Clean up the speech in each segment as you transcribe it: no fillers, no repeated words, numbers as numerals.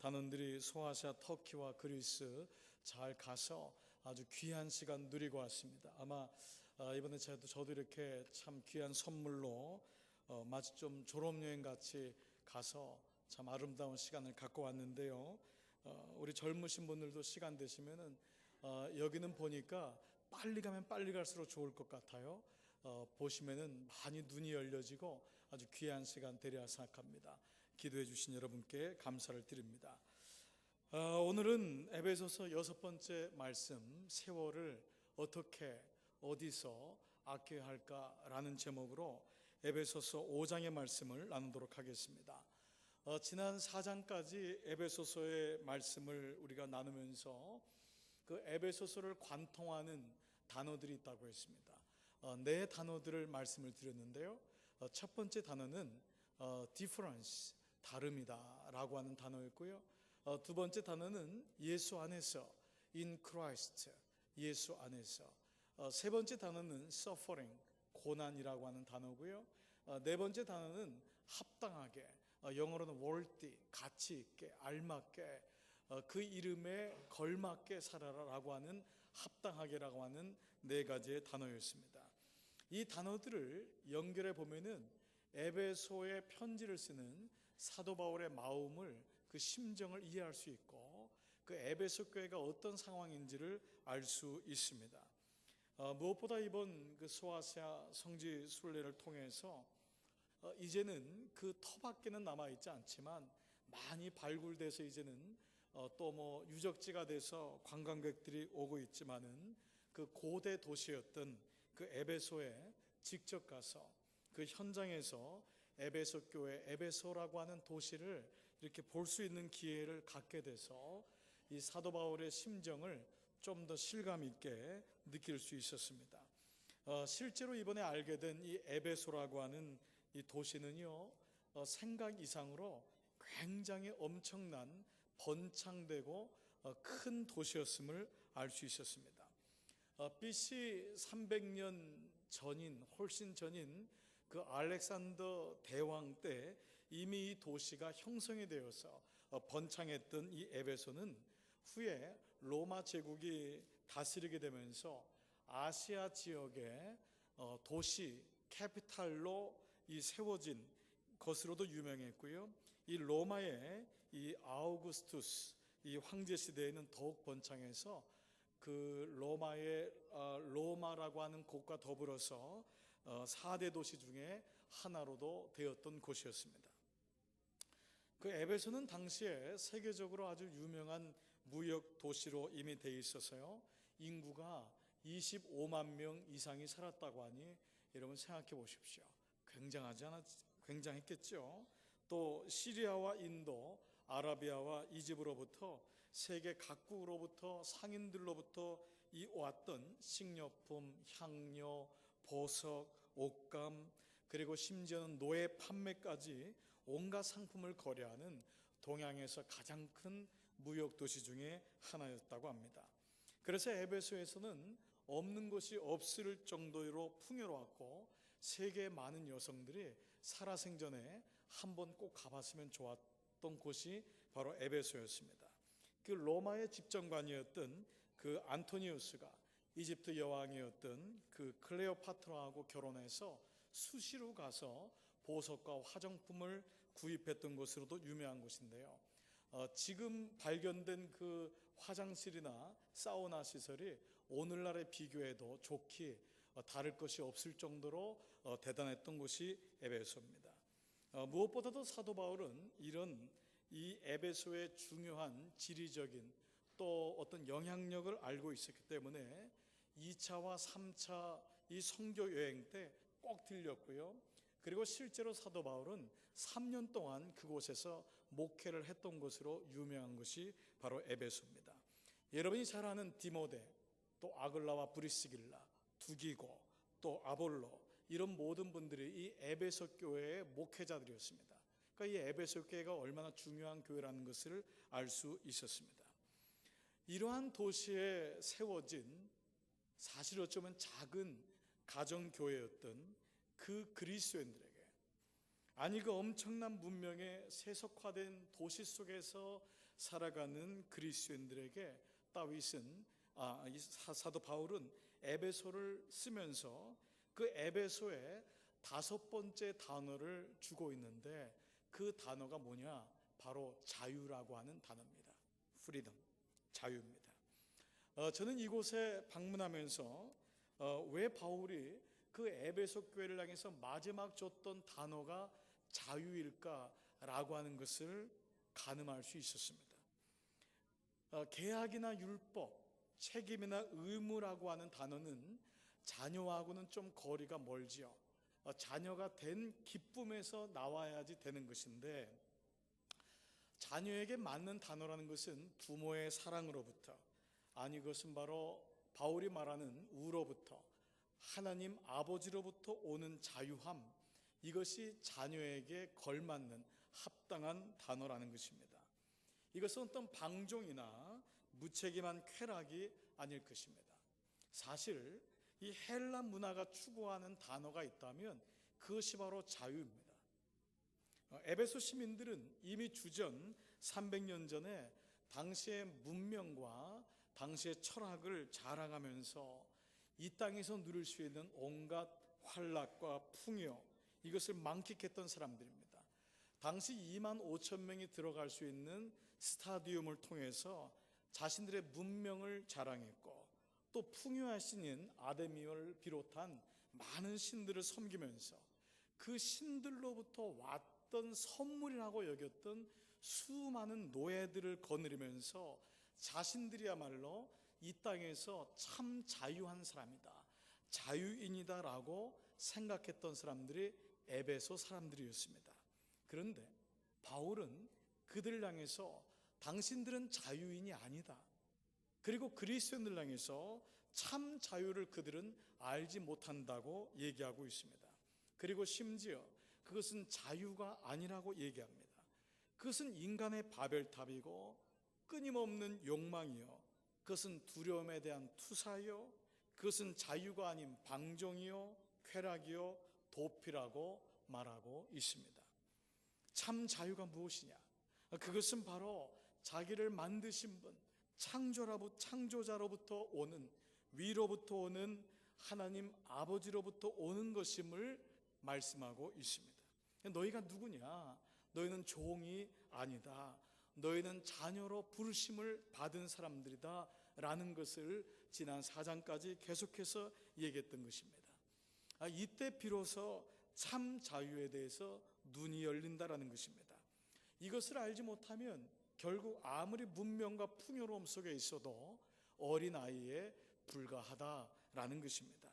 단원들이 소아시아, 터키와 그리스 잘 가서 아주 귀한 시간 누리고 왔습니다. 아마 이번에 저도 이렇게 참 귀한 선물로 마치 좀 졸업여행 같이 가서 참 아름다운 시간을 갖고 왔는데요. 우리 젊으신 분들도 시간 되시면은 여기는 보니까 빨리 가면 빨리 갈수록 좋을 것 같아요. 보시면은 많이 눈이 열려지고 아주 귀한 시간 되리라 생각합니다. 기도해 주신 여러분께 감사를 드립니다. 오늘은 에베소서 6번째 말씀, 세월을 어떻게 어디서 아껴야 할까라는 제목으로 에베소서 5장의 말씀을 나누도록 하겠습니다. 지난 4장까지 에베소서의 말씀을 우리가 나누면서 그 에베소서를 관통하는 단어들이 있다고 했습니다. 네 단어들을 말씀을 드렸는데요. 첫 번째 단어는 difference, 다름이다 라고 하는 단어였고요. 두 번째 단어는 예수 안에서, in Christ, 예수 안에서. 세 번째 단어는 suffering, 고난이라고 하는 단어고요. 네 번째 단어는 합당하게, 영어로는 worthy, 가치 있게, 알맞게, 그 이름에 걸맞게 살아라라고 하는 합당하게라고 하는 네 가지의 단어였습니다. 이 단어들을 연결해 보면은 에베소의 편지를 쓰는 사도 바울의 마음을, 그 심정을 이해할 수 있고 그 에베소 교회가 어떤 상황인지를 알 수 있습니다. 무엇보다 이번 그 소아시아 성지 순례를 통해서 이제는 그 터밖에는 남아있지 않지만 많이 발굴돼서 이제는 또 뭐 유적지가 돼서 관광객들이 오고 있지만은 그 고대 도시였던 그 에베소에 직접 가서 그 현장에서 에베소 교회, 에베소라고 하는 도시를 이렇게 볼 수 있는 기회를 갖게 돼서 이 사도 바울의 심정을 좀 더 실감 있게 느낄 수 있었습니다. 실제로 이번에 알게 된 이 에베소라고 하는 이 도시는요, 생각 이상으로 굉장히 엄청난 번창되고 큰 도시였음을 알 수 있었습니다. BC 300년 전인, 훨씬 전인 그 알렉산더 대왕 때 이미 이 도시가 형성이 되어서 번창했던 이 에베소는 후에 로마 제국이 다스리게 되면서 아시아 지역의 도시 캐피탈로 이 세워진 것으로도 유명했고요. 이 로마의 이 아우구스투스 이 황제 시대에는 더욱 번창해서 그 로마의 로마라고 하는 곳과 더불어서 4대 도시 중에 하나로도 되었던 곳이었습니다. 그 에베소는 당시에 세계적으로 아주 유명한 무역 도시로 이미 되어 있어서요, 인구가 25만 명 이상이 살았다고 하니 여러분 생각해 보십시오. 굉장했겠죠. 또 시리아와 인도, 아라비아와 이집으로부터 세계 각국으로부터 상인들로부터 이 왔던 식료품, 향료, 보석, 옷감, 그리고 심지어는 노예 판매까지 온갖 상품을 거래하는 동양에서 가장 큰 무역 도시 중에 하나였다고 합니다. 그래서 에베소에서는 없는 것이 없을 정도로 풍요로웠고 세계의 많은 여성들이 살아생전에 한번 꼭 가봤으면 좋았던 곳이 바로 에베소였습니다. 그 로마의 집정관이었던 그 안토니우스가 이집트 여왕이었던 그 클레오파트라하고 결혼해서 수시로 가서 보석과 화장품을 구입했던 것으로도 유명한 곳인데요. 지금 발견된 그 화장실이나 사우나 시설이 오늘날에 비교해도 좋기 다를 것이 없을 정도로 대단했던 곳이 에베소입니다. 무엇보다도 사도 바울은 이런 이 에베소의 중요한 지리적인 또 어떤 영향력을 알고 있었기 때문에 2차와 3차 이 선교 여행 때 꼭 들렸고요. 그리고 실제로 사도 바울은 3년 동안 그곳에서 목회를 했던 것으로 유명한 것이 바로 에베소입니다. 여러분이 잘 아는 디모데, 또 아글라와 브리스길라, 두기고, 또 아볼로, 이런 모든 분들이 이 에베소 교회의 목회자들이었습니다. 그러니까 이 에베소 교회가 얼마나 중요한 교회라는 것을 알 수 있었습니다. 이러한 도시에 세워진 사실 어쩌면 작은 가정교회였던 그 그리스도인들에게, 아니 그 엄청난 문명의 세속화된 도시 속에서 살아가는 그리스도인들에게 다윗은 이 사도 바울은 에베소를 쓰면서 그 에베소에 5번째 단어를 주고 있는데 그 단어가 뭐냐? 바로 자유라고 하는 단어입니다. 프리덤, 자유입니다. 저는 이곳에 방문하면서 왜 바울이 그 에베소 교회를 향해서 마지막 줬던 단어가 자유일까라고 하는 것을 가늠할 수 있었습니다. 계약이나 율법, 책임이나 의무라고 하는 단어는 자녀하고는 좀 거리가 멀지요. 자녀가 된 기쁨에서 나와야지 되는 것인데, 자녀에게 맞는 단어라는 것은 부모의 사랑으로부터, 아니 그것은 바로 바울이 말하는 우로부터, 하나님 아버지로부터 오는 자유함, 이것이 자녀에게 걸맞는 합당한 단어라는 것입니다. 이것은 어떤 방종이나 무책임한 쾌락이 아닐 것입니다. 사실 이 헬라 문화가 추구하는 단어가 있다면 그것이 바로 자유입니다. 에베소 시민들은 이미 주전 300년 전에 당시의 문명과 당시의 철학을 자랑하면서 이 땅에서 누릴 수 있는 온갖 환락과 풍요, 이것을 만끽했던 사람들입니다. 당시 2만 5천 명이 들어갈 수 있는 스타디움을 통해서 자신들의 문명을 자랑했고, 또 풍요한 신인 아데미를 비롯한 많은 신들을 섬기면서 그 신들로부터 왔던 선물이라고 여겼던 수많은 노예들을 거느리면서 자신들이야말로 이 땅에서 참 자유한 사람이다, 자유인이다라고 생각했던 사람들이 에베소 사람들이었습니다. 그런데 바울은 그들을 향해서 당신들은 자유인이 아니다, 그리고 그리스도인들 향해서 참 자유를 그들은 알지 못한다고 얘기하고 있습니다. 그리고 심지어 그것은 자유가 아니라고 얘기합니다. 그것은 인간의 바벨탑이고 끊임없는 욕망이요, 그것은 두려움에 대한 투사요, 그것은 자유가 아닌 방종이요, 쾌락이요, 도피라고 말하고 있습니다. 참 자유가 무엇이냐? 그것은 바로 자기를 만드신 분, 창조자로부터 오는, 위로부터 오는 하나님 아버지로부터 오는 것임을 말씀하고 있습니다. 너희가 누구냐? 너희는 종이 아니다, 너희는 자녀로 부르심을 받은 사람들이다 라는 것을 지난 4장까지 계속해서 얘기했던 것입니다. 이때 비로소 참 자유에 대해서 눈이 열린다라는 것입니다. 이것을 알지 못하면 결국 아무리 문명과 풍요로움 속에 있어도 어린아이에 불과하다라는 것입니다.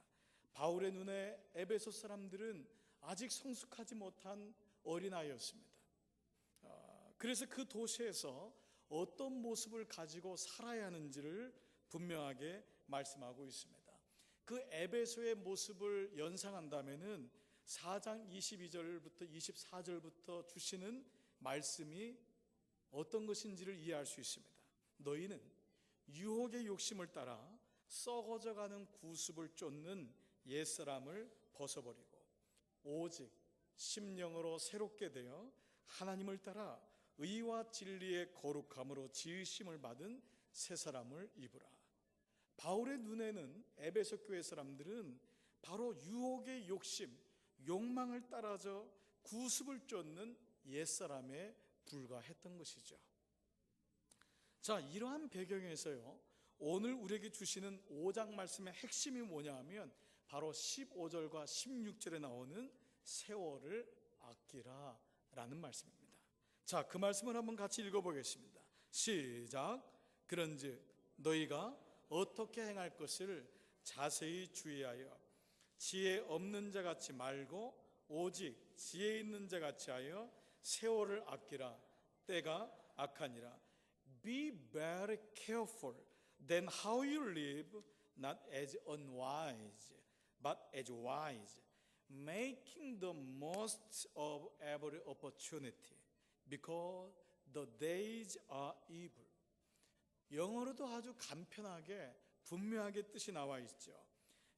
바울의 눈에 에베소 사람들은 아직 성숙하지 못한 어린아이였습니다. 그래서 그 도시에서 어떤 모습을 가지고 살아야 하는지를 분명하게 말씀하고 있습니다. 그 에베소의 모습을 연상한다면은 4장 22절부터 24절부터 주시는 말씀이 어떤 것인지를 이해할 수 있습니다. 너희는 유혹의 욕심을 따라 썩어져가는 구습을 쫓는 옛사람을 벗어버리고 오직 심령으로 새롭게 되어 하나님을 따라 의와 진리의 거룩함으로 지으심을 받은 새 사람을 입으라. 바울의 눈에는 에베소 교회 사람들은 바로 유혹의 욕심, 욕망을 따라서 구습을 쫓는 옛사람에 불과했던 것이죠. 자, 이러한 배경에서요, 오늘 우리에게 주시는 5장 말씀의 핵심이 뭐냐 하면 바로 15절과 16절에 나오는 세월을 아끼라 라는 말씀입니다. 자, 그 말씀을 한번 같이 읽어보겠습니다. 시작. 그런즉 너희가 어떻게 행할 것을 자세히 주의하여 지혜 없는 자 같이 말고 오직 지혜 있는 자 같이 하여 세월을 아끼라. 때가 악하니라. Be very careful then how you live, not as unwise, but as wise, making the most of every opportunity, because the days are evil. 영어로도 아주 간편하게 분명하게 뜻이 나와 있죠.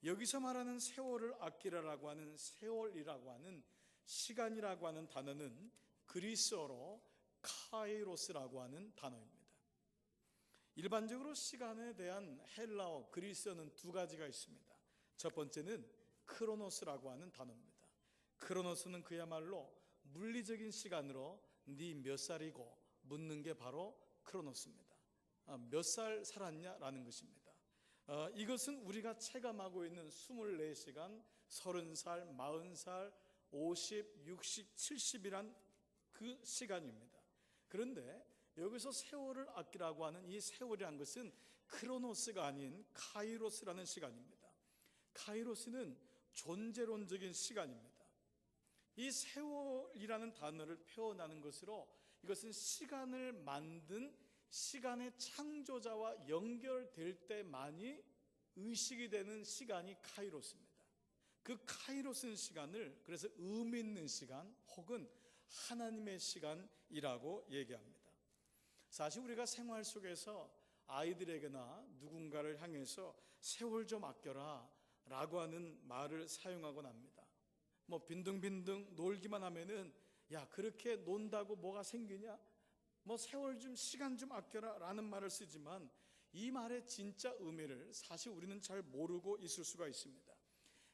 여기서 말하는 세월을 아끼라라고 하는 세월이라고 하는 시간이라고 하는 단어는 그리스어로 카이로스라고 하는 단어입니다. 일반적으로 시간에 대한 헬라어, 그리스어는 두 가지가 있습니다. 첫 번째는 크로노스라고 하는 단어입니다. 크로노스는 그야말로 물리적인 시간으로 네 몇 살이고 묻는 게 바로 크로노스입니다. 몇 살 살았냐라는 것입니다. 이것은 우리가 체감하고 있는 24시간, 30살, 40살, 50, 60, 70이란 그 시간입니다. 그런데 여기서 세월을 아끼라고 하는 이 세월이란 것은 크로노스가 아닌 카이로스라는 시간입니다. 카이로스는 존재론적인 시간입니다. 이 세월이라는 단어를 표현하는 것으로 이것은 시간을 만든 시간의 창조자와 연결될 때만이 의식이 되는 시간이 카이로스입니다. 그 카이로스 시간을 그래서 의미 있는 시간 혹은 하나님의 시간이라고 얘기합니다. 사실 우리가 생활 속에서 아이들에게나 누군가를 향해서 세월 좀 아껴라 라고 하는 말을 사용하곤 합니다. 빈둥빈둥 놀기만 하면은 야, 그렇게 논다고 뭐가 생기냐? 세월 좀, 시간 좀 아껴라 라는 말을 쓰지만 이 말의 진짜 의미를 사실 우리는 잘 모르고 있을 수가 있습니다.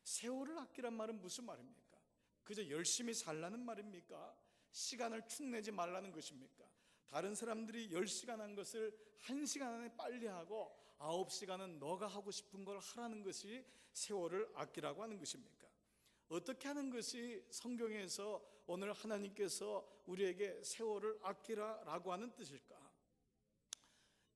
세월을 아끼란 말은 무슨 말입니까? 그저 열심히 살라는 말입니까? 시간을 축내지 말라는 것입니까? 다른 사람들이 10시간 한 것을 1시간 안에 빨리 하고 9시간은 너가 하고 싶은 걸 하라는 것이 세월을 아끼라고 하는 것입니까? 어떻게 하는 것이 성경에서 오늘 하나님께서 우리에게 세월을 아끼라라고 하는 뜻일까?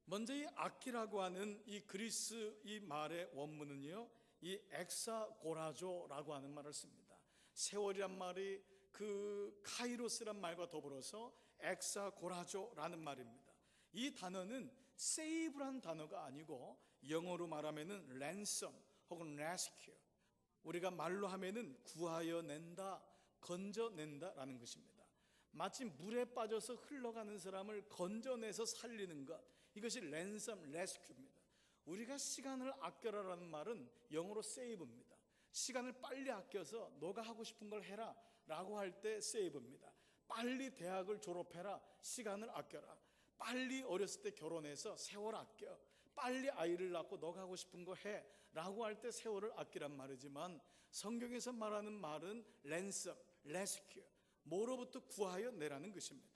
먼저 이 아끼라고 하는 이 그리스 이 말의 원문은요, 이 엑사고라조라고 하는 말을 씁니다. 세월이란 말이 그 카이로스란 말과 더불어서 엑사고라조라는 말입니다. 이 단어는 save란 단어가 아니고 영어로 말하면은 ransom 혹은 rescue, 우리가 말로 하면은 구하여 낸다, 건져낸다라는 것입니다. 마치 물에 빠져서 흘러가는 사람을 건져내서 살리는 것, 이것이 ransom, rescue입니다. 우리가 시간을 아껴라라는 말은 영어로 save입니다. 시간을 빨리 아껴서 너가 하고 싶은 걸 해라 라고 할 때 save입니다. 빨리 대학을 졸업해라, 시간을 아껴라. 빨리 어렸을 때 결혼해서 세월 아껴. 빨리 아이를 낳고 너가 하고 싶은 거 해 라고 할 때 세월을 아끼란 말이지만, 성경에서 말하는 말은 ransom, rescue, 뭐로부터 구하여 내라는 것입니다.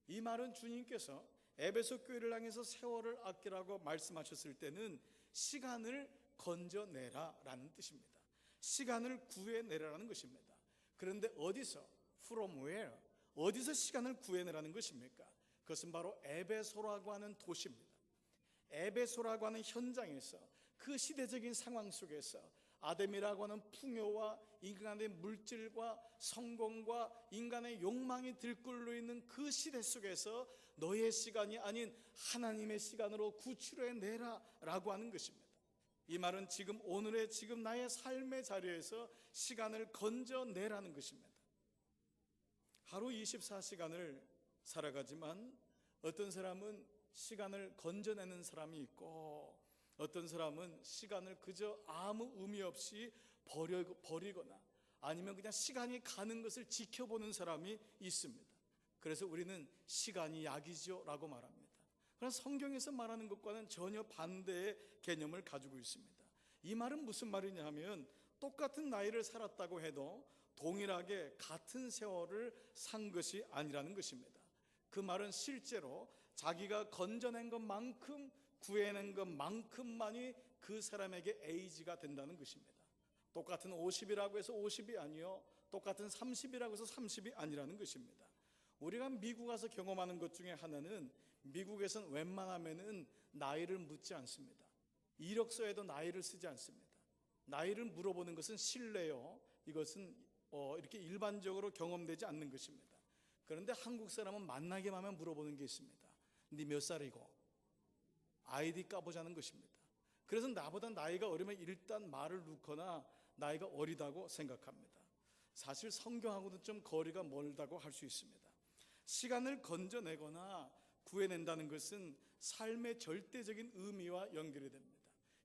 이 말은 주님께서 에베소 교회를 향해서 세월을 아끼라고 말씀하셨을 때는 시간을 건져내라 라는 뜻입니다. 시간을 구해내라는 것입니다. 그런데 어디서? From where? 어디서 시간을 구해내라는 것입니까? 그것은 바로 에베소라고 하는 도시입니다. 에베소라고 하는 현장에서, 그 시대적인 상황 속에서 아담이라고 하는 풍요와 인간의 물질과 성공과 인간의 욕망이 들끓고 있는 그 시대 속에서 너의 시간이 아닌 하나님의 시간으로 구출해내라 라고 하는 것입니다. 이 말은 지금 오늘의 지금 나의 삶의 자리에서 시간을 건져내라는 것입니다. 하루 24시간을 살아가지만 어떤 사람은 시간을 건져내는 사람이 있고, 어떤 사람은 시간을 그저 아무 의미 없이 버리거나 아니면 그냥 시간이 가는 것을 지켜보는 사람이 있습니다. 그래서 우리는 시간이 약이죠 라고 말합니다. 그러나 성경에서 말하는 것과는 전혀 반대의 개념을 가지고 있습니다. 이 말은 무슨 말이냐 하면, 똑같은 나이를 살았다고 해도 동일하게 같은 세월을 산 것이 아니라는 것입니다. 그 말은 실제로 자기가 건져낸 것만큼, 구해낸 것만큼만이 그 사람에게 에이지가 된다는 것입니다. 똑같은 50이라고 해서 50이 아니요, 똑같은 30이라고 해서 30이 아니라는 것입니다. 우리가 미국 가서 경험하는 것 중에 하나는, 미국에서는 웬만하면은 나이를 묻지 않습니다. 이력서에도 나이를 쓰지 않습니다. 나이를 물어보는 것은 실례요, 이것은 이렇게 일반적으로 경험되지 않는 것입니다. 그런데 한국 사람은 만나기만 하면 물어보는 게 있습니다. 네 몇 살이고? 아이디 까보자는 것입니다. 그래서 나보다 나이가 어리면 일단 말을 놓거나 나이가 어리다고 생각합니다. 사실 성경하고도 좀 거리가 멀다고 할 수 있습니다. 시간을 건져내거나 구해낸다는 것은 삶의 절대적인 의미와 연결이 됩니다.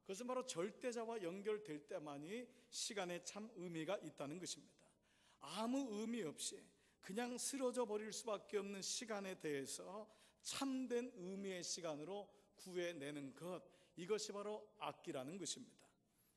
그것은 바로 절대자와 연결될 때만이 시간에 참 의미가 있다는 것입니다. 아무 의미 없이 그냥 쓰러져 버릴 수밖에 없는 시간에 대해서 참된 의미의 시간으로 구해내는 것, 이것이 바로 악기라는 것입니다.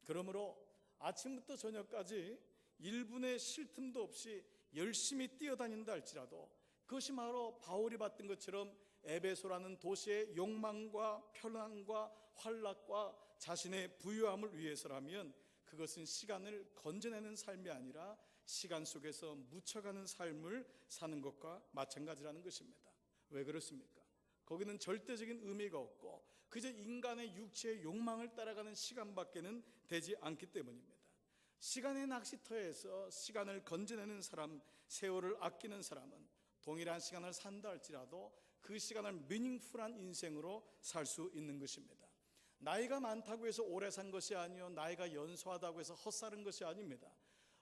그러므로 아침부터 저녁까지 1분의 쉴 틈도 없이 열심히 뛰어다닌다 할지라도 그것이 바로 바울이 봤던 것처럼 에베소라는 도시의 욕망과 편안과 환락과 자신의 부유함을 위해서라면 그것은 시간을 건져내는 삶이 아니라 시간 속에서 묻혀가는 삶을 사는 것과 마찬가지라는 것입니다. 왜 그렇습니까? 거기는 절대적인 의미가 없고 그저 인간의 육체의 욕망을 따라가는 시간밖에는 되지 않기 때문입니다. 시간의 낚시터에서 시간을 건져내는 사람, 세월을 아끼는 사람은 동일한 시간을 산다 할지라도 그 시간을 미닝풀한 인생으로 살 수 있는 것입니다. 나이가 많다고 해서 오래 산 것이 아니요, 나이가 연소하다고 해서 헛살은 것이 아닙니다.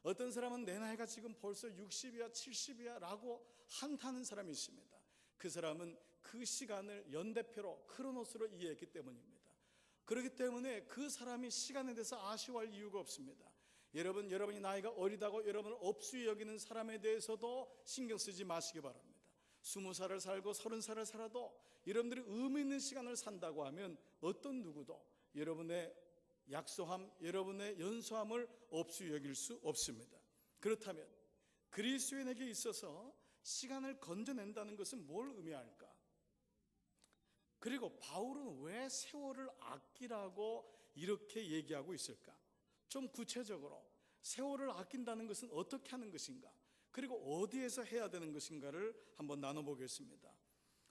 어떤 사람은 내 나이가 지금 벌써 60이야 70이야 라고 한탄하는 사람이 있습니다. 그 사람은 그 시간을 연대표로 크로노스로 이해했기 때문입니다. 그렇기 때문에 그 사람이 시간에 대해서 아쉬워할 이유가 없습니다. 여러분이 나이가 어리다고 여러분을 업수히 여기는 사람에 대해서도 신경 쓰지 마시기 바랍니다. 20살을 살고 30살을 살아도 여러분들이 의미 있는 시간을 산다고 하면 어떤 누구도 여러분의 약소함, 여러분의 연소함을 업수히 여길 수 없습니다. 그렇다면 그리스도인에게 있어서 시간을 건져낸다는 것은 뭘 의미할까? 그리고 바울은 왜 세월을 아끼라고 이렇게 얘기하고 있을까? 좀 구체적으로 세월을 아낀다는 것은 어떻게 하는 것인가? 그리고 어디에서 해야 되는 것인가를 한번 나눠보겠습니다.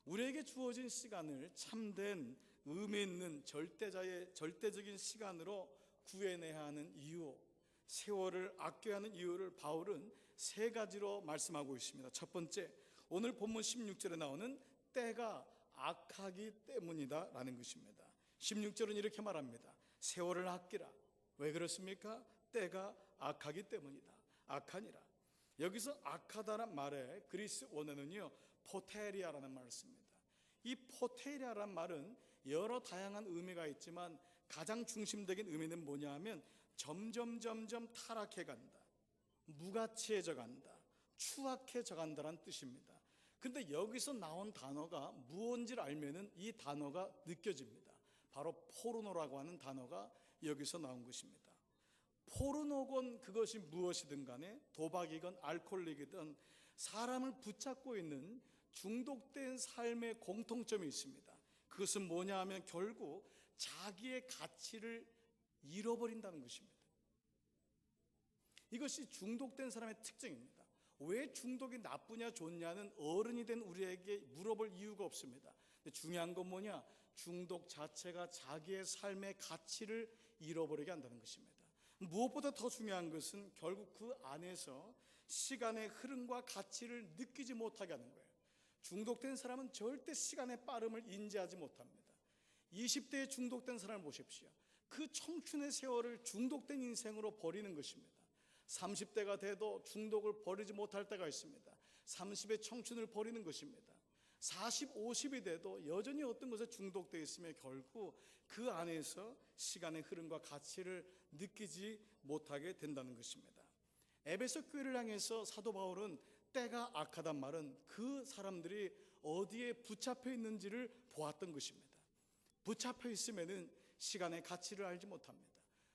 우리에게 주어진 시간을 참된 의미 있는 절대적인 시간으로 구해내야 하는 이유, 세월을 아껴야 하는 이유를 바울은 세 가지로 말씀하고 있습니다. 첫 번째, 오늘 본문 16절에 나오는 때가 악하기 때문이다 라는 것입니다. 16절은 이렇게 말합니다. 세월을 아끼라. 왜 그렇습니까? 때가 악하기 때문이다. 악하니라. 여기서 악하다란 말의 그리스 원어는요, 포테리아라는 말을 씁니다. 이 포테리아란 말은 여러 다양한 의미가 있지만 가장 중심적인 의미는 뭐냐 하면 점점 타락해 간다, 무가치해져 간다, 추악해져 간다는 뜻입니다. 그런데 여기서 나온 단어가 무언지를 알면은 이 단어가 느껴집니다. 바로 포르노라고 하는 단어가 여기서 나온 것입니다. 포르노건 그것이 무엇이든 간에 도박이건 알코올이든 사람을 붙잡고 있는 중독된 삶의 공통점이 있습니다. 그것은 뭐냐 하면 결국 자기의 가치를 잃어버린다는 것입니다. 이것이 중독된 사람의 특징입니다. 왜 중독이 나쁘냐 좋냐는 어른이 된 우리에게 물어볼 이유가 없습니다. 근데 중요한 건 뭐냐? 중독 자체가 자기의 삶의 가치를 잃어버리게 한다는 것입니다. 무엇보다 더 중요한 것은 결국 그 안에서 시간의 흐름과 가치를 느끼지 못하게 하는 거예요. 중독된 사람은 절대 시간의 빠름을 인지하지 못합니다. 20대에 중독된 사람을 보십시오. 그 청춘의 세월을 중독된 인생으로 버리는 것입니다. 30대가 돼도 중독을 버리지 못할 때가 있습니다. 30의 청춘을 버리는 것입니다. 40, 50이 돼도 여전히 어떤 것에 중독되어 있으면 결국 그 안에서 시간의 흐름과 가치를 느끼지 못하게 된다는 것입니다. 에베소 교회를 향해서 사도 바울은 때가 악하단 말은 그 사람들이 어디에 붙잡혀 있는지를 보았던 것입니다. 붙잡혀 있으면 시간의 가치를 알지 못합니다.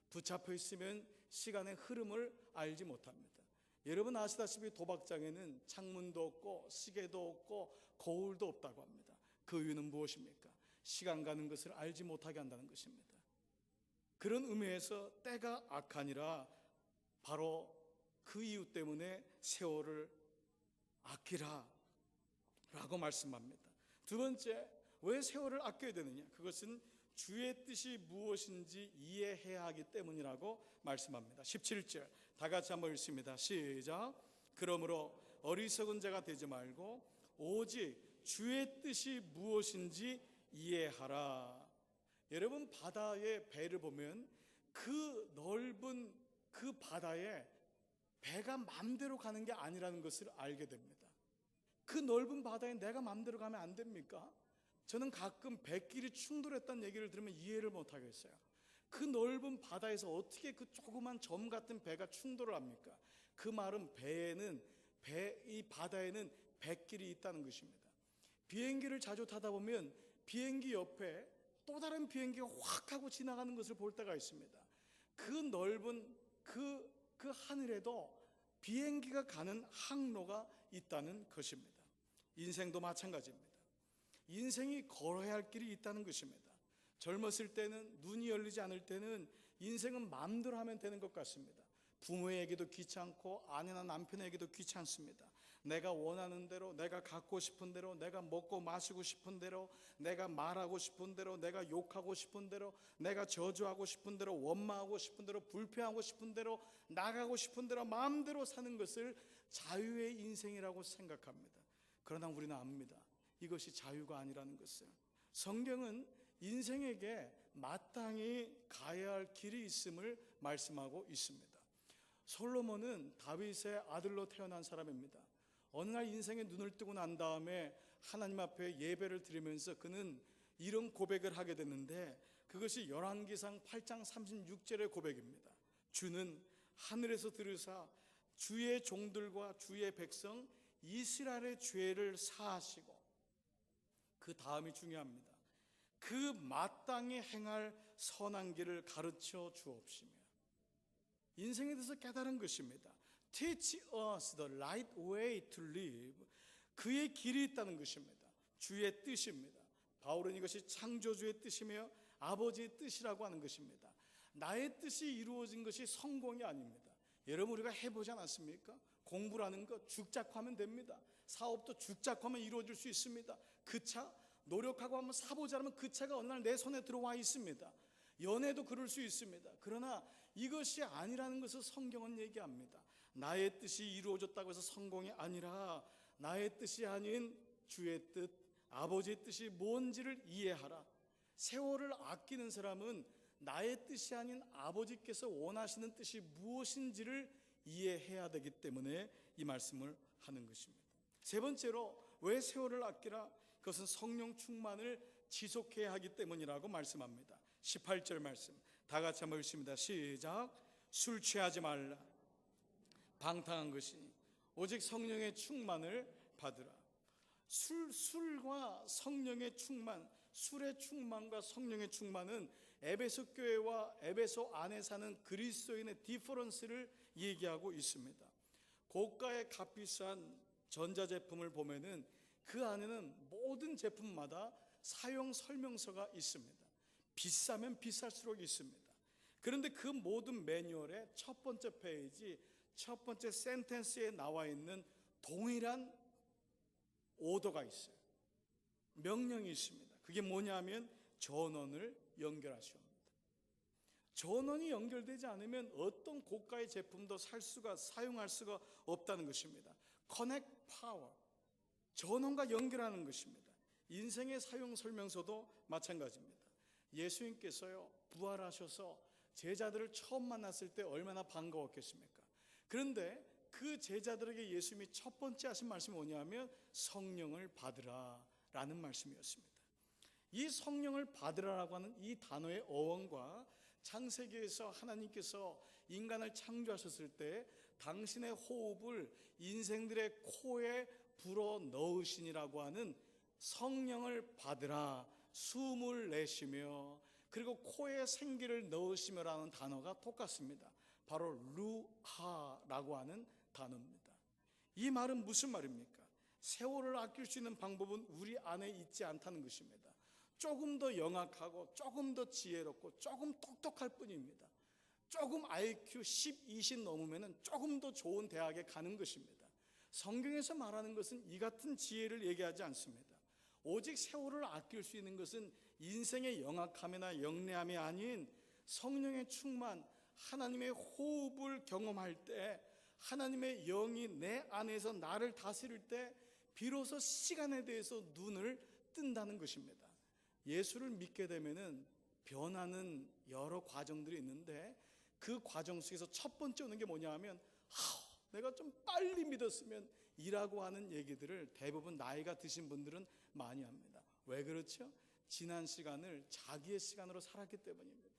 붙잡혀 있으면 시간의 흐름을 알지 못합니다. 여러분 아시다시피 도박장에는 창문도 없고 시계도 없고 거울도 없다고 합니다. 그 이유는 무엇입니까? 시간 가는 것을 알지 못하게 한다는 것입니다. 그런 의미에서 때가 악하니라 바로 그 이유 때문에 세월을 아끼라 라고 말씀합니다. 두 번째, 왜 세월을 아껴야 되느냐? 그것은 주의 뜻이 무엇인지 이해해야 하기 때문이라고 말씀합니다. 17절 다 같이 한번 읽습니다. 시작. 그러므로 어리석은 자가 되지 말고 오직 주의 뜻이 무엇인지 이해하라. 여러분 바다의 배를 보면 그 넓은 그 바다에 배가 마음대로 가는 게 아니라는 것을 알게 됩니다. 그 넓은 바다에 내가 마음대로 가면 안 됩니까? 저는 가끔 배길이 충돌했다는 얘기를 들으면 이해를 못하겠어요. 그 넓은 바다에서 어떻게 그 조그만 점 같은 배가 충돌을 합니까? 그 말은 배에는 이 바다에는 뱃길이 있다는 것입니다. 비행기를 자주 타다 보면 비행기 옆에 또 다른 비행기가 확 하고 지나가는 것을 볼 때가 있습니다. 그 넓은 그 하늘에도 비행기가 가는 항로가 있다는 것입니다. 인생도 마찬가지입니다. 인생이 걸어야 할 길이 있다는 것입니다. 젊었을 때는, 눈이 열리지 않을 때는 인생은 마음대로 하면 되는 것 같습니다. 부모에게도 귀찮고 아내나 남편에게도 귀찮습니다. 내가 원하는 대로, 내가 갖고 싶은 대로, 내가 먹고 마시고 싶은 대로, 내가 말하고 싶은 대로, 내가 욕하고 싶은 대로, 내가 저주하고 싶은 대로, 원망하고 싶은 대로, 불평하고 싶은 대로, 나가고 싶은 대로 마음대로 사는 것을 자유의 인생이라고 생각합니다. 그러나 우리는 압니다. 이것이 자유가 아니라는 것을. 성경은 인생에게 마땅히 가야 할 길이 있음을 말씀하고 있습니다. 솔로몬은 다윗의 아들로 태어난 사람입니다. 어느 날 인생에 눈을 뜨고 난 다음에 하나님 앞에 예배를 드리면서 그는 이런 고백을 하게 됐는데, 그것이 열왕기상 8장 36절의 고백입니다. 주는 하늘에서 들으사 주의 종들과 주의 백성 이스라엘의 죄를 사하시고, 그 다음이 중요합니다. 그 마땅히 행할 선한 길을 가르쳐 주옵시며. 인생에 대해서 깨달은 것입니다. Teach us the right way to live. 그의 길이 있다는 것입니다. 주의 뜻입니다. 바울은 이것이 창조주의 뜻이며 아버지의 뜻이라고 하는 것입니다. 나의 뜻이 이루어진 것이 성공이 아닙니다. 여러분, 우리가 해보지 않았습니까? 공부라는 것 죽작하면 됩니다. 사업도 죽작하면 이루어질 수 있습니다. 그 차 노력하고 한번 사보자 하면 그 차가 어느 날 내 손에 들어와 있습니다. 연애도 그럴 수 있습니다. 그러나 이것이 아니라는 것을 성경은 얘기합니다. 나의 뜻이 이루어졌다고 해서 성공이 아니라 나의 뜻이 아닌 주의 뜻, 아버지의 뜻이 뭔지를 이해하라. 세월을 아끼는 사람은 나의 뜻이 아닌 아버지께서 원하시는 뜻이 무엇인지를 이해해야 되기 때문에 이 말씀을 하는 것입니다. 세 번째로, 왜 세월을 아끼라? 그것은 성령 충만을 지속해야 하기 때문이라고 말씀합니다. 18절 말씀 다 같이 한번 읽습니다. 시작. 술 취하지 말라. 방탕한 것이 오직 성령의 충만을 받으라. 술과 성령의 충만, 술의 충만과 성령의 충만은 에베소 교회와 에베소 안에 사는 그리스도인의 디퍼런스를 얘기하고 있습니다. 고가의 값비싼 전자제품을 보면은 그 안에는 모든 제품마다 사용 설명서가 있습니다. 비싸면 비쌀수록 있습니다. 그런데 그 모든 매뉴얼의 첫 번째 페이지, 첫 번째 센텐스에 나와 있는 동일한 오더가 있어요. 명령이 있습니다. 그게 뭐냐면 전원을 연결하시옵니다. 전원이 연결되지 않으면 어떤 고가의 제품도 사용할 수가 없다는 것입니다. Connect Power, 전원과 연결하는 것입니다. 인생의 사용 설명서도 마찬가지입니다. 예수님께서요, 부활하셔서 제자들을 처음 만났을 때 얼마나 반가웠겠습니까? 그런데 그 제자들에게 예수님이 첫 번째 하신 말씀이 뭐냐면 성령을 받으라 라는 말씀이었습니다. 이 성령을 받으라라고 하는 이 단어의 어원과 창세기에서 하나님께서 인간을 창조하셨을 때 당신의 호흡을 인생들의 코에 불어 넣으시니라고 하는 성령을 받으라, 숨을 내쉬며, 그리고 코에 생기를 넣으시며라는 단어가 똑같습니다. 바로 루하라고 하는 단어입니다. 이 말은 무슨 말입니까? 세월을 아낄 수 있는 방법은 우리 안에 있지 않다는 것입니다. 조금 더 영악하고 조금 더 지혜롭고 조금 똑똑할 뿐입니다. 조금 IQ 10, 20 넘으면 조금 더 좋은 대학에 가는 것입니다. 성경에서 말하는 것은 이 같은 지혜를 얘기하지 않습니다. 오직 세월을 아낄 수 있는 것은 인생의 영악함이나 영리함이 아닌 성령의 충만, 하나님의 호흡을 경험할 때, 하나님의 영이 내 안에서 나를 다스릴 때 비로소 시간에 대해서 눈을 뜬다는 것입니다. 예수를 믿게 되면은 변하는 여러 과정들이 있는데 그 과정 속에서 첫 번째 오는 게 뭐냐 하면 내가 좀 빨리 믿었으면 이라고 하는 얘기들을 대부분 나이가 드신 분들은 많이 합니다. 왜 그렇죠? 지난 시간을 자기의 시간으로 살았기 때문입니다.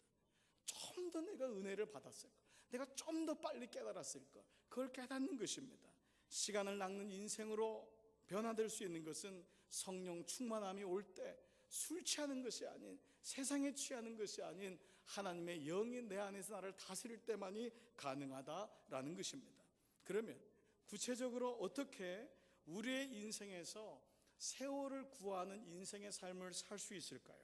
좀 더 내가 은혜를 받았을 걸, 내가 좀 더 빨리 깨달았을 걸, 그걸 깨닫는 것입니다. 시간을 낚는 인생으로 변화될 수 있는 것은 성령 충만함이 올 때 술 취하는 것이 아닌, 세상에 취하는 것이 아닌 하나님의 영이 내 안에서 나를 다스릴 때만이 가능하다라는 것입니다. 그러면 구체적으로 어떻게 우리의 인생에서 세월을 구하는 인생의 삶을 살 수 있을까요?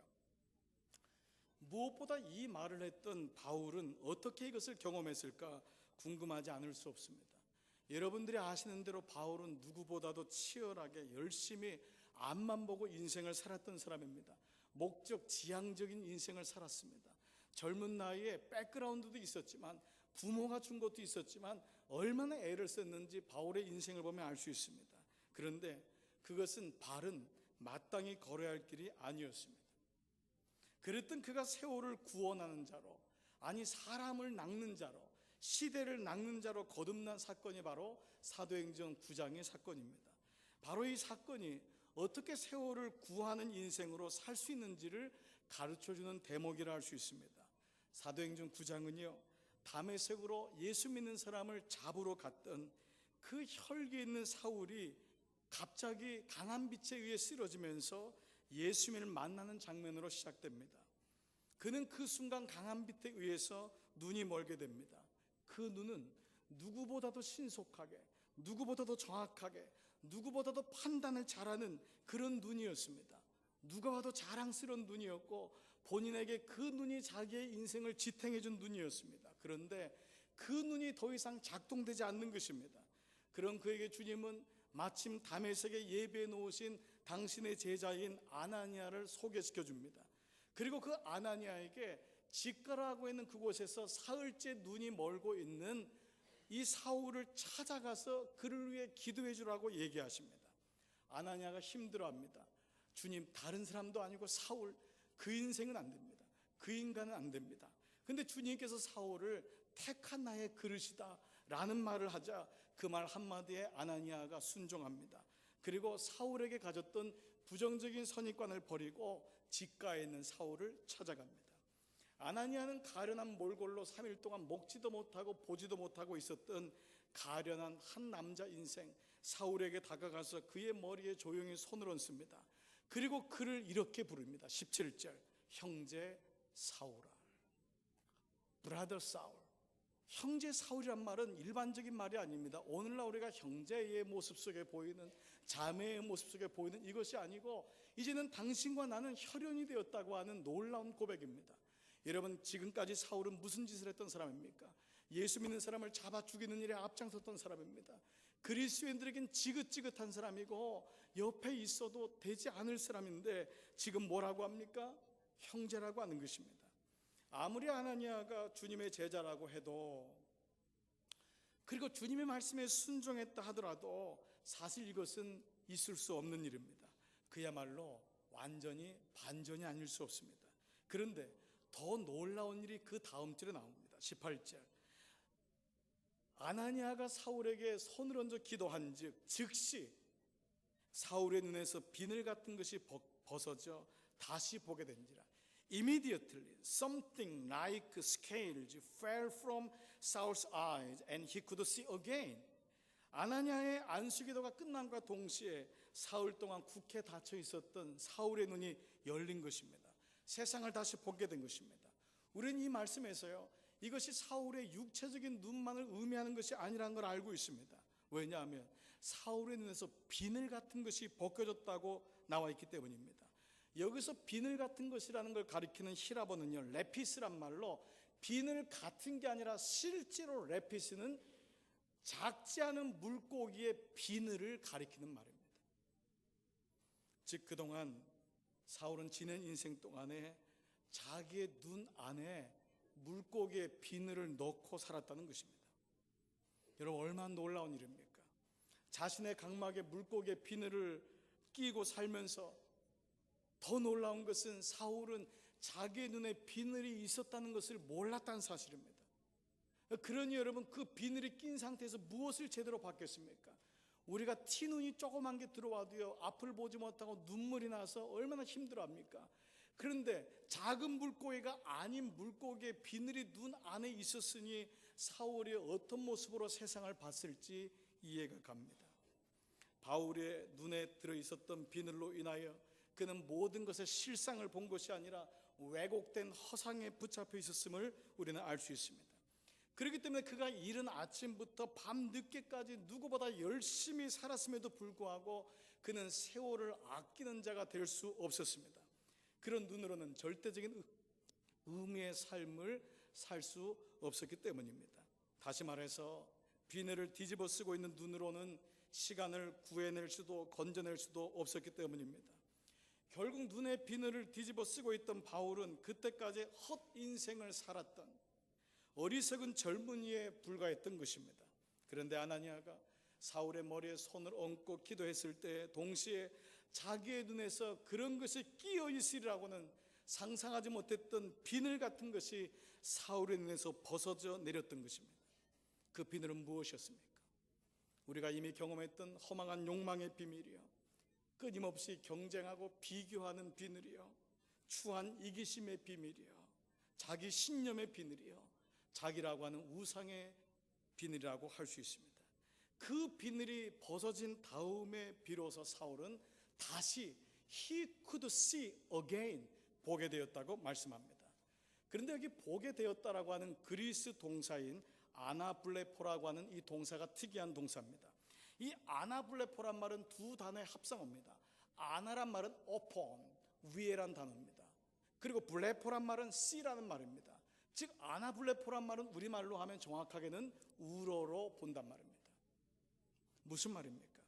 무엇보다 이 말을 했던 바울은 어떻게 이것을 경험했을까 궁금하지 않을 수 없습니다. 여러분들이 아시는 대로 바울은 누구보다도 치열하게 열심히 앞만 보고 인생을 살았던 사람입니다. 목적 지향적인 인생을 살았습니다. 젊은 나이에 백그라운드도 있었지만, 부모가 준 것도 있었지만 얼마나 애를 썼는지 바울의 인생을 보면 알 수 있습니다. 그런데 그것은 바른 마땅히 걸어야 할 길이 아니었습니다. 그랬던 그가 세월을 구원하는 자로, 아니 사람을 낚는 자로, 시대를 낚는 자로 거듭난 사건이 바로 사도행전 9장의 사건입니다. 바로 이 사건이 어떻게 세월을 구하는 인생으로 살 수 있는지를 가르쳐주는 대목이라 할 수 있습니다. 사도행전 9장은요, 다메섹으로 예수 믿는 사람을 잡으러 갔던 그 혈기에 있는 사울이 갑자기 강한 빛에 의해 쓰러지면서 예수님을 만나는 장면으로 시작됩니다. 그는 그 순간 강한 빛에 의해서 눈이 멀게 됩니다. 그 눈은 누구보다도 신속하게, 누구보다도 정확하게, 누구보다도 판단을 잘하는 그런 눈이었습니다. 누가 봐도 자랑스러운 눈이었고, 본인에게 그 눈이 자기의 인생을 지탱해 준 눈이었습니다. 그런데 그 눈이 더 이상 작동되지 않는 것입니다. 그런 그에게 주님은 마침 다메섹에 예배해 놓으신 당신의 제자인 아나니아를 소개시켜 줍니다. 그리고 그 아나니아에게 직가라고 있는 그곳에서 사흘째 눈이 멀고 있는 이 사울을 찾아가서 그를 위해 기도해 주라고 얘기하십니다. 아나니아가 힘들어합니다. 주님, 다른 사람도 아니고 사울, 그 인생은 안 됩니다. 그 인간은 안 됩니다. 근데 주님께서 사울을 택한 나의 그릇이다 라는 말을 하자 그 말 한마디에 아나니아가 순종합니다. 그리고 사울에게 가졌던 부정적인 선입관을 버리고 직가에 있는 사울을 찾아갑니다. 아나니아는 가련한 몰골로 3일 동안 먹지도 못하고 보지도 못하고 있었던 가련한 한 남자 인생 사울에게 다가가서 그의 머리에 조용히 손을 얹습니다. 그리고 그를 이렇게 부릅니다. 17절, 형제 사울아, 브라더 사울. 형제 사울이란 말은 일반적인 말이 아닙니다. 오늘날 우리가 형제의 모습 속에 보이는, 자매의 모습 속에 보이는 이것이 아니고, 이제는 당신과 나는 혈연이 되었다고 하는 놀라운 고백입니다. 여러분, 지금까지 사울은 무슨 짓을 했던 사람입니까? 예수 믿는 사람을 잡아 죽이는 일에 앞장섰던 사람입니다. 그리스도인들에겐 지긋지긋한 사람이고 옆에 있어도 되지 않을 사람인데 지금 뭐라고 합니까? 형제라고 하는 것입니다. 아무리 아나니아가 주님의 제자라고 해도, 그리고 주님의 말씀에 순종했다 하더라도 사실 이것은 있을 수 없는 일입니다. 그야말로 완전히 반전이 아닐 수 없습니다. 그런데 더 놀라운 일이 그 다음 절에 나옵니다. 18절, 아나니아가 사울에게 손을 얹어 기도한 즉시 사울의 눈에서 비늘 같은 것이 벗어져 다시 보게 된지라. Immediately something like scales fell from Saul's eyes and he could see again. 아나니아의 안수기도가 끝남과 동시에 사흘 동안 굳게 닫혀 있었던 사울의 눈이 열린 것입니다. 세상을 다시 보게 된 것입니다. 우리는 이 말씀에서요, 이것이 사울의 육체적인 눈만을 의미하는 것이 아니라는 걸 알고 있습니다. 왜냐하면 사울의 눈에서 비늘 같은 것이 벗겨졌다고 나와 있기 때문입니다. 여기서 비늘 같은 것이라는 걸 가리키는 히라보는요, 레피스란 말로 비늘 같은 게 아니라 실제로 레피스는 작지 않은 물고기의 비늘을 가리키는 말입니다. 즉 그동안 사울은 지낸 인생 동안에 자기의 눈 안에 물고기의 비늘을 넣고 살았다는 것입니다. 여러분, 얼마나 놀라운 일입니까? 자신의 각막에 물고기의 비늘을 끼고 살면서 더 놀라운 것은 사울은 자기의 눈에 비늘이 있었다는 것을 몰랐다는 사실입니다. 그러니 여러분, 그 비늘이 낀 상태에서 무엇을 제대로 받겠습니까? 우리가 티눈이 조그만 게 들어와도요, 앞을 보지 못하고 눈물이 나서 얼마나 힘들어합니까? 그런데 작은 물고기가 아닌 물고기의 비늘이 눈 안에 있었으니 사울이 어떤 모습으로 세상을 봤을지 이해가 갑니다. 바울의 눈에 들어 있었던 비늘로 인하여 그는 모든 것의 실상을 본 것이 아니라 왜곡된 허상에 붙잡혀 있었음을 우리는 알 수 있습니다. 그렇기 때문에 그가 이른 아침부터 밤 늦게까지 누구보다 열심히 살았음에도 불구하고 그는 세월을 아끼는 자가 될 수 없었습니다. 그런 눈으로는 절대적인 의미의 삶을 살 수 없었기 때문입니다. 다시 말해서 비늘을 뒤집어 쓰고 있는 눈으로는 시간을 구해낼 수도 건져낼 수도 없었기 때문입니다. 결국 눈에 비늘을 뒤집어 쓰고 있던 바울은 그때까지 헛 인생을 살았던 어리석은 젊은이에 불과했던 것입니다. 그런데 아나니아가 사울의 머리에 손을 얹고 기도했을 때 동시에 자기의 눈에서 그런 것이 끼어 있으리라고는 상상하지 못했던 비늘 같은 것이 사울의 눈에서 벗어져 내렸던 것입니다. 그 비늘은 무엇이었습니까? 우리가 이미 경험했던 허망한 욕망의 비밀이요, 끊임없이 경쟁하고 비교하는 비늘이요, 추한 이기심의 비밀이요, 자기 신념의 비늘이요, 자기라고 하는 우상의 비늘이라고 할 수 있습니다. 그 비늘이 벗어진 다음에 비로소 사울은 다시 he could see again, 보게 되었다고 말씀합니다. 그런데 여기 보게 되었다라고 하는 그리스 동사인 아나블레포라고 하는 이 동사가 특이한 동사입니다. 이 아나블레포란 말은 두 단어의 합성어입니다. 아나란 말은 upon, 위에란 단어입니다. 그리고 블레포란 말은 see라는 말입니다. 즉 아나블레포란 말은 우리말로 하면 정확하게는 우러러 본단 말입니다. 무슨 말입니까?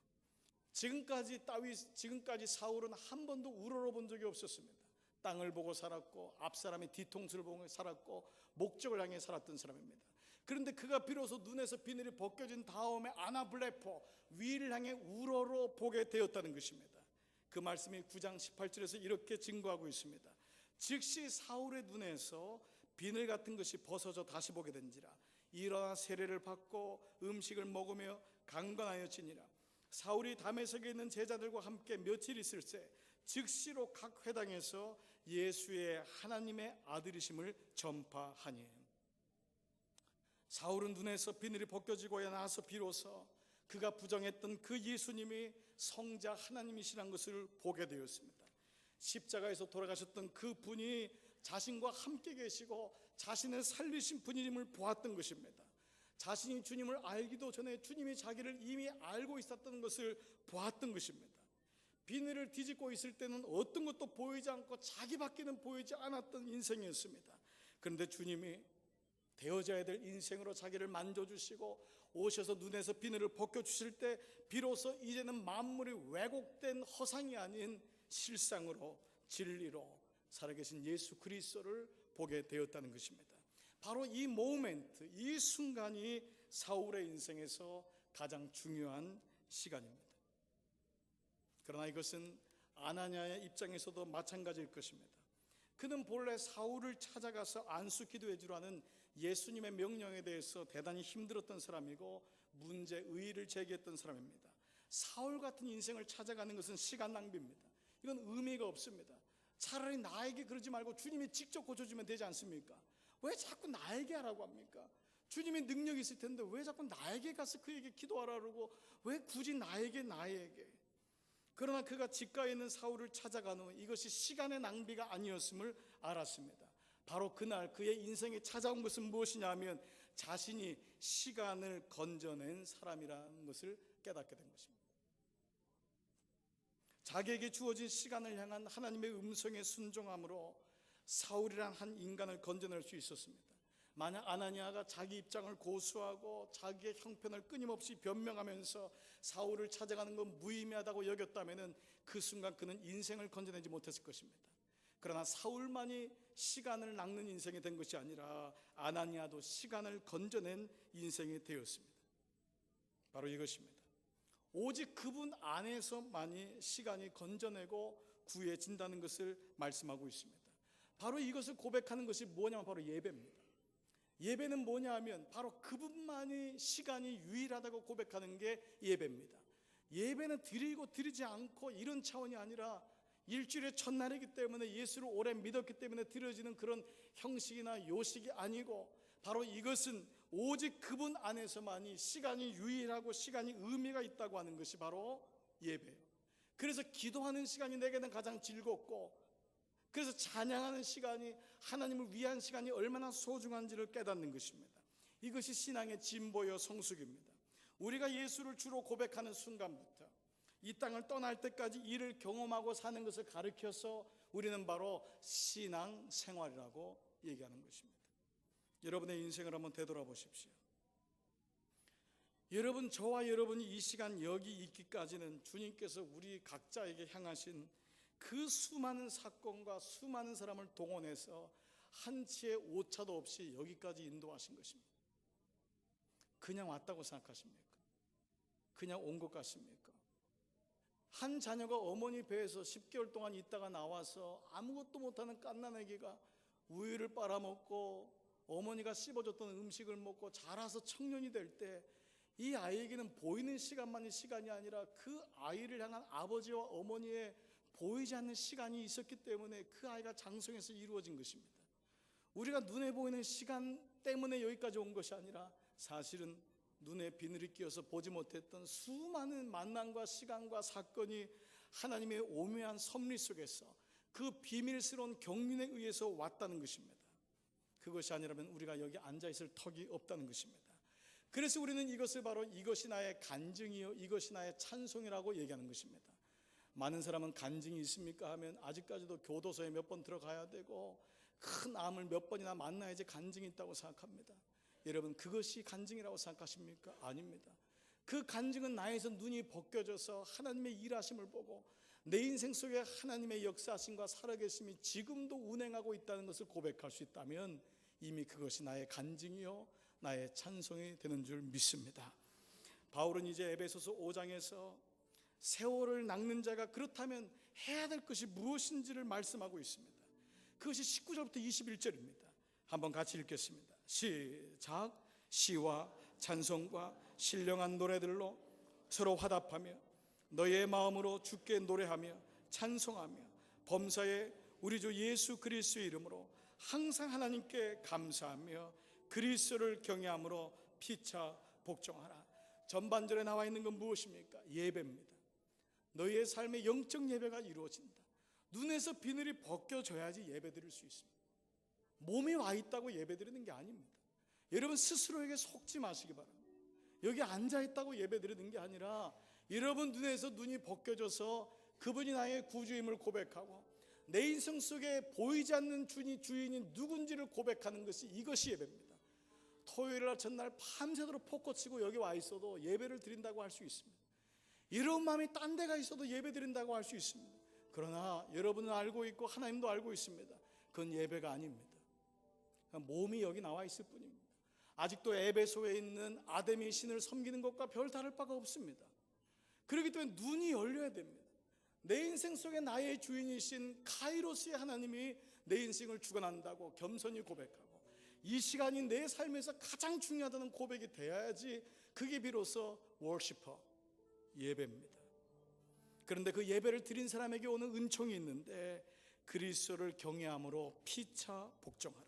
지금까지 사울은 한 번도 우러러 본 적이 없었습니다. 땅을 보고 살았고 앞사람의 뒤통수를 보고 살았고 목적을 향해 살았던 사람입니다. 그런데 그가 비로소 눈에서 비늘이 벗겨진 다음에 아나블레포, 위를 향해 우러러 보게 되었다는 것입니다. 그 말씀이 9장 18절에서 이렇게 증거하고 있습니다. 즉시 사울의 눈에서 비늘 같은 것이 벗어져 다시 보게 된지라. 일어나 세례를 받고 음식을 먹으며 강건하여지니라. 사울이 다메섹에 있는 제자들과 함께 며칠 있을새 즉시로 각 회당에서 예수의 하나님의 아들이심을 전파하니. 사울은 눈에서 비늘이 벗겨지고야 나서 비로소 그가 부정했던 그 예수님이 성자 하나님이시라는 것을 보게 되었습니다. 십자가에서 돌아가셨던 그 분이 자신과 함께 계시고 자신을 살리신 분임을 보았던 것입니다. 자신이 주님을 알기도 전에 주님이 자기를 이미 알고 있었던 것을 보았던 것입니다. 비늘을 뒤집고 있을 때는 어떤 것도 보이지 않고 자기밖에는 보이지 않았던 인생이었습니다. 그런데 주님이 되어져야 될 인생으로 자기를 만져주시고 오셔서 눈에서 비늘을 벗겨주실 때 비로소 이제는 만물이 왜곡된 허상이 아닌 실상으로 진리로 살아계신 예수 그리스도를 보게 되었다는 것입니다. 바로 이 모멘트, 이 순간이 사울의 인생에서 가장 중요한 시간입니다. 그러나 이것은 아나니아의 입장에서도 마찬가지일 것입니다. 그는 본래 사울을 찾아가서 안수 기도해 주라는 예수님의 명령에 대해서 대단히 힘들었던 사람이고 문제, 의의를 제기했던 사람입니다. 사울 같은 인생을 찾아가는 것은 시간 낭비입니다. 이건 의미가 없습니다. 차라리 나에게 그러지 말고 주님이 직접 고쳐주면 되지 않습니까? 왜 자꾸 나에게 하라고 합니까? 주님의 능력이 있을 텐데 왜 자꾸 나에게 가서 그에게 기도하라 그러고 왜 굳이 나에게. 그러나 그가 직가에 있는 사울을 찾아간 후 이것이 시간의 낭비가 아니었음을 알았습니다. 바로 그날 그의 인생에 찾아온 것은 무엇이냐 하면 자신이 시간을 건져낸 사람이라는 것을 깨닫게 된 것입니다. 자기에게 주어진 시간을 향한 하나님의 음성에 순종함으로 사울이란 한 인간을 건져낼 수 있었습니다. 만약 아나니아가 자기 입장을 고수하고 자기의 형편을 끊임없이 변명하면서 사울을 찾아가는 건 무의미하다고 여겼다면 그 순간 그는 인생을 건져내지 못했을 것입니다. 그러나 사울만이 시간을 낚는 인생이 된 것이 아니라 아나니아도 시간을 건져낸 인생이 되었습니다. 바로 이것입니다. 오직 그분 안에서만이 시간이 건져내고 구해진다는 것을 말씀하고 있습니다. 바로 이것을 고백하는 것이 뭐냐면 바로 예배입니다. 예배는 뭐냐 하면 바로 그분만이 시간이 유일하다고 고백하는 게 예배입니다. 예배는 드리고 드리지 않고 이런 차원이 아니라 일주일의 첫날이기 때문에 예수를 오래 믿었기 때문에 드려지는 그런 형식이나 요식이 아니고 바로 이것은 오직 그분 안에서만이 시간이 유일하고 시간이 의미가 있다고 하는 것이 바로 예배예요. 그래서 기도하는 시간이 내게는 가장 즐겁고, 그래서 찬양하는 시간이, 하나님을 위한 시간이 얼마나 소중한지를 깨닫는 것입니다. 이것이 신앙의 진보요 성숙입니다. 우리가 예수를 주로 고백하는 순간부터 이 땅을 떠날 때까지 이를 경험하고 사는 것을 가르쳐서 우리는 바로 신앙 생활이라고 얘기하는 것입니다. 여러분의 인생을 한번 되돌아보십시오. 여러분, 저와 여러분이 이 시간 여기 있기까지는 주님께서 우리 각자에게 향하신 그 수많은 사건과 수많은 사람을 동원해서 한치의 오차도 없이 여기까지 인도하신 것입니다. 그냥 왔다고 생각하십니까? 그냥 온 것 같습니까? 한 자녀가 어머니 배에서 10개월 동안 있다가 나와서 아무것도 못하는 갓난아기가 우유를 빨아먹고 어머니가 씹어줬던 음식을 먹고 자라서 청년이 될 때, 이 아이에게는 보이는 시간만이 시간이 아니라 그 아이를 향한 아버지와 어머니의 보이지 않는 시간이 있었기 때문에 그 아이가 장성해서 이루어진 것입니다. 우리가 눈에 보이는 시간 때문에 여기까지 온 것이 아니라 사실은 눈에 비늘이 끼어서 보지 못했던 수많은 만남과 시간과 사건이 하나님의 오묘한 섭리 속에서 그 비밀스러운 경륜에 의해서 왔다는 것입니다. 그것이 아니라면 우리가 여기 앉아있을 턱이 없다는 것입니다. 그래서 우리는 이것을 바로 이것이 나의 간증이요 이것이 나의 찬송이라고 얘기하는 것입니다. 많은 사람은 간증이 있습니까 하면 아직까지도 교도소에 몇 번 들어가야 되고 큰 암을 몇 번이나 만나야지 간증이 있다고 생각합니다. 여러분, 그것이 간증이라고 생각하십니까? 아닙니다. 그 간증은 나에서 눈이 벗겨져서 하나님의 일하심을 보고 내 인생 속에 하나님의 역사하심과 살아계심이 지금도 운행하고 있다는 것을 고백할 수 있다면 이미 그것이 나의 간증이요 나의 찬송이 되는 줄 믿습니다. 바울은 이제 에베소서 5장에서 세월을 낚는 자가 그렇다면 해야 될 것이 무엇인지를 말씀하고 있습니다. 그것이 19절부터 21절입니다. 한번 같이 읽겠습니다. 시작. 시와 찬송과 신령한 노래들로 서로 화답하며 너의 마음으로 주께 노래하며 찬송하며 범사에 우리 주 예수 그리스도의 이름으로 항상 하나님께 감사하며 그리스도를 경외함으로 피차 복종하라. 전반절에 나와 있는 건 무엇입니까? 예배입니다. 너희의 삶의 영적 예배가 이루어진다. 눈에서 비늘이 벗겨져야지 예배 드릴 수 있습니다. 몸이 와 있다고 예배 드리는 게 아닙니다. 여러분 스스로에게 속지 마시기 바랍니다. 여기 앉아 있다고 예배 드리는 게 아니라 여러분 눈에서 눈이 벗겨져서 그분이 나의 구주임을 고백하고 내 인생 속에 보이지 않는 주인이 누군지를 고백하는 것이, 이것이 예배입니다. 토요일날 전날 밤새도록 포커 치고 여기 와 있어도 예배를 드린다고 할 수 있습니다. 이런 마음이 딴 데가 있어도 예배 드린다고 할 수 있습니다. 그러나 여러분은 알고 있고 하나님도 알고 있습니다. 그건 예배가 아닙니다. 몸이 여기 나와 있을 뿐입니다. 아직도 에베소에 있는 아데미 신을 섬기는 것과 별 다를 바가 없습니다. 그렇기 때문에 눈이 열려야 됩니다. 내 인생 속에 나의 주인이신 카이로스의 하나님이 내 인생을 주관한다고 겸손히 고백하고 이 시간이 내 삶에서 가장 중요하다는 고백이 되어야지 그게 비로소 워시퍼, 예배입니다. 그런데 그 예배를 드린 사람에게 오는 은총이 있는데 그리스도를 경외함으로 피차 복종하라.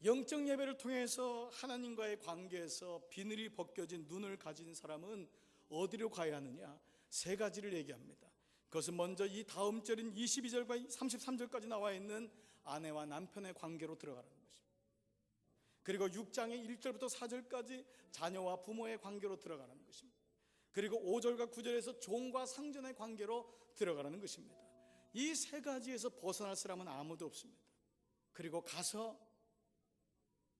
영적 예배를 통해서 하나님과의 관계에서 비늘이 벗겨진 눈을 가진 사람은 어디로 가야 하느냐? 세 가지를 얘기합니다. 그것은 먼저 이 다음 절인 22절과 33절까지 나와 있는 아내와 남편의 관계로 들어가는 것입니다. 그리고 6장의 1절부터 4절까지 자녀와 부모의 관계로 들어가는 것입니다. 그리고 5절과 9절에서 종과 상전의 관계로 들어가는 것입니다. 이 세 가지에서 벗어날 사람은 아무도 없습니다. 그리고 가서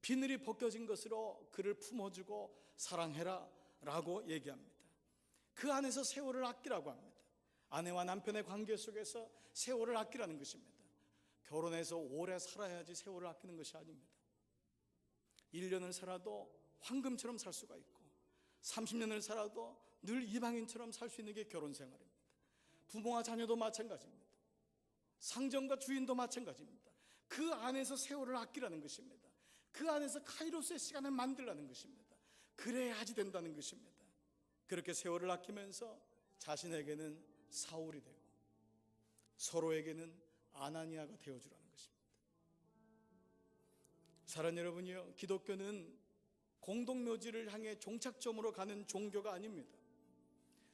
비늘이 벗겨진 것으로 그를 품어주고 사랑해라 라고 얘기합니다. 그 안에서 세월을 아끼라고 합니다. 아내와 남편의 관계 속에서 세월을 아끼라는 것입니다. 결혼해서 오래 살아야지 세월을 아끼는 것이 아닙니다. 1년을 살아도 황금처럼 살 수가 있고 30년을 살아도 늘 이방인처럼 살 수 있는 게 결혼 생활입니다. 부모와 자녀도 마찬가지입니다. 상전과 주인도 마찬가지입니다. 그 안에서 세월을 아끼라는 것입니다. 그 안에서 카이로스의 시간을 만들라는 것입니다. 그래야지 된다는 것입니다. 그렇게 세월을 아끼면서 자신에게는 사울이 되고 서로에게는 아나니아가 되어주라는 것입니다. 사랑하는 여러분이요, 기독교는 공동묘지를 향해 종착점으로 가는 종교가 아닙니다.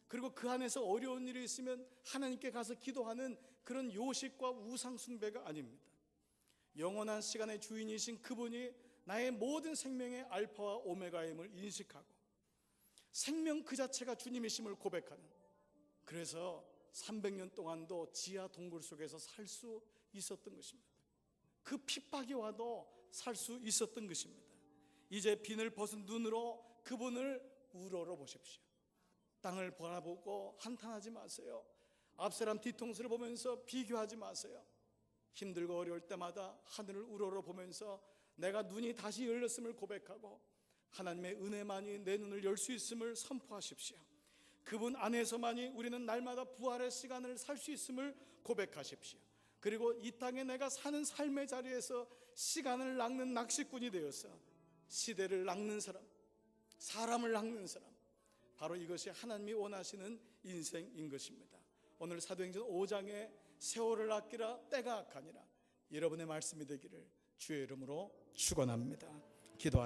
그리고 그 안에서 어려운 일이 있으면 하나님께 가서 기도하는 그런 요식과 우상 숭배가 아닙니다. 영원한 시간의 주인이신 그분이 나의 모든 생명의 알파와 오메가임을 인식하고 생명 그 자체가 주님이심을 고백하는, 그래서 300년 동안도 지하 동굴 속에서 살 수 있었던 것입니다. 그 핍박이 와도 살 수 있었던 것입니다. 이제 빈을 벗은 눈으로 그분을 우러러 보십시오. 땅을 바라보고 한탄하지 마세요. 앞사람 뒤통수를 보면서 비교하지 마세요. 힘들고 어려울 때마다 하늘을 우러러 보면서 내가 눈이 다시 열렸음을 고백하고 하나님의 은혜만이 내 눈을 열 수 있음을 선포하십시오. 그분 안에서만이 우리는 날마다 부활의 시간을 살 수 있음을 고백하십시오. 그리고 이 땅에 내가 사는 삶의 자리에서 시간을 낚는 낚시꾼이 되어서 시대를 낚는 사람, 사람을 낚는 사람, 바로 이것이 하나님이 원하시는 인생인 것입니다. 오늘 사도행전 5장에 세월을 아끼라 때가 악하니라, 여러분의 말씀이 되기를 주의 이름으로 축원합니다. 기도하십시오.